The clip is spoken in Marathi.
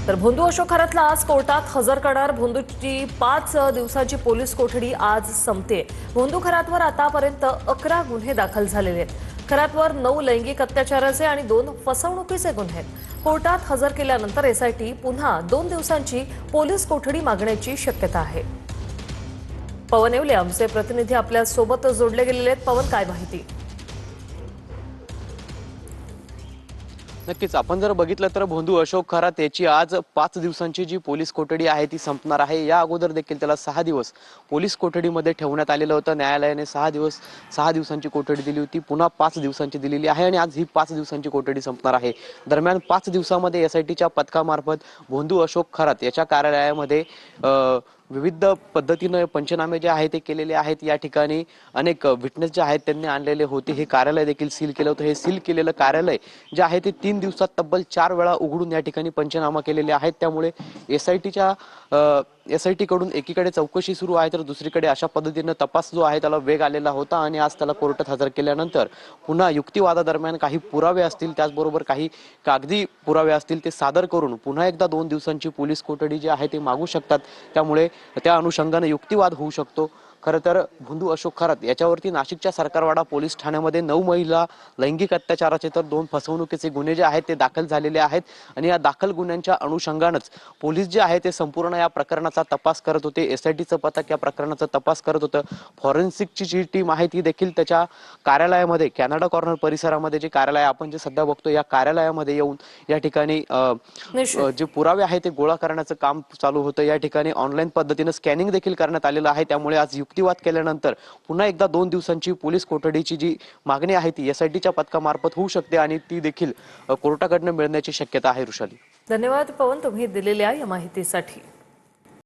तर भोंदू अशोक खरातला आज कोर्टात हजर करणार। भोंदूची 5 दिवसांची पोलीस कोठडी आज संपते। भोंदू खरातवर आतापर्यंत 11 गुन्हे दाखल झालेले आहेत। खरातवर 9 लैंगिक अत्याचाराचे आणि 2 फसवणुकीचे गुन्हे आहेत। कोर्टात हजर केल्यानंतर एसआयटी पुन्हा 2 दिवसांची पोलीस कोठडी मागण्याची शक्यता आहे। पवन येवले आमचे प्रतिनिधी आपल्या सोबत जोडले गेलेले आहेत। पवन, काय माहिती? नक्कीच आपण जर बघितलं तर भोंदू अशोक खरात याची आज 5 दिवसांची जी पोलीस कोठडी आहे ती संपणार आहे। या अगोदर देखील त्याला 6 दिवस पोलीस कोठडीमध्ये ठेवण्यात आलेलं होतं। न्यायालयाने 6 दिवसांची कोठडी दिली होती, पुन्हा 5 दिवसांची दिलेली आहे आणि आज ही 5 दिवसांची कोठडी संपणार आहे। दरम्यान 5 दिवसामध्ये एसआयटीच्या पथकामार्फत भोंदू अशोक खरात याच्या कार्यालयामध्ये विविध पद्धतीने पंचनामे जे आहे ते केलेले आहेत। या ठिकाणी अनेक विटनेस जे आहेत त्यांनी आणलेले होते। हे कार्यालय देखील सील केलं होतं। हे सील केलेलं कार्यालय जे आहे ते 3 दिवसात तब्बल 4 वेळा उघडून या ठिकाणी पंचनामा केलेले आहेत। त्यामुळे एसआयटी कडून एकीकडे चौकशी सुरू आहे तर दुसरीकडे अशा पद्धतीने तपास जो आहे त्याला वेग आलेला होता आणि आज त्याला कोर्टात हजर केल्यानंतर पुन्हा युक्तिवादादरम्यान काही पुरावे असतील, त्याचबरोबर काही कागदी पुरावे असतील ते सादर करून पुन्हा एकदा 2 दिवसांची पोलीस कोठडी जी आहे ते मागू शकतात। त्यामुळे त्या अनुषंगाने युक्तिवाद होऊ शकतो। खरं तर भोंदू अशोक खरात याच्यावरती नाशिकच्या सरकारवाडा पोलीस ठाण्यामध्ये 9 महिला लैंगिक अत्याचाराचे तर 2 फसवणुकीचे गुन्हे जे आहेत ते दाखल झालेले आहेत आणि या दाखल गुन्ह्यांच्या अनुषंगानेच पोलीस जे आहे ते संपूर्ण या प्रकरणाचा तपास करत होते। एसआयटीचं पथक या प्रकरणाचा तपास करत होतं। फॉरेन्सिकची जी टीम आहे ती देखील त्याच्या कार्यालयामध्ये कॅनडा कॉर्नर परिसरामध्ये जे कार्यालय आपण जे सध्या बघतो या कार्यालयामध्ये येऊन या ठिकाणी जे पुरावे आहेत ते गोळा करण्याचं काम चालू होतं। या ठिकाणी ऑनलाईन पद्धतीने स्कॅनिंग देखील करण्यात आलेलं आहे। त्यामुळे आज युक्तिवाद केल्यानंतर पुन्हा एकदा 2 दिवसांची पोलीस कोठडीची जी मागणी आहे ती एसआयटीच्या पथकामार्फत होऊ शकते आणि ती देखील कोर्टाकडून मिळण्याची शक्यता आहे। ऋषाली, धन्यवाद पवन, तुम्ही दिलेल्या या माहितीसाठी।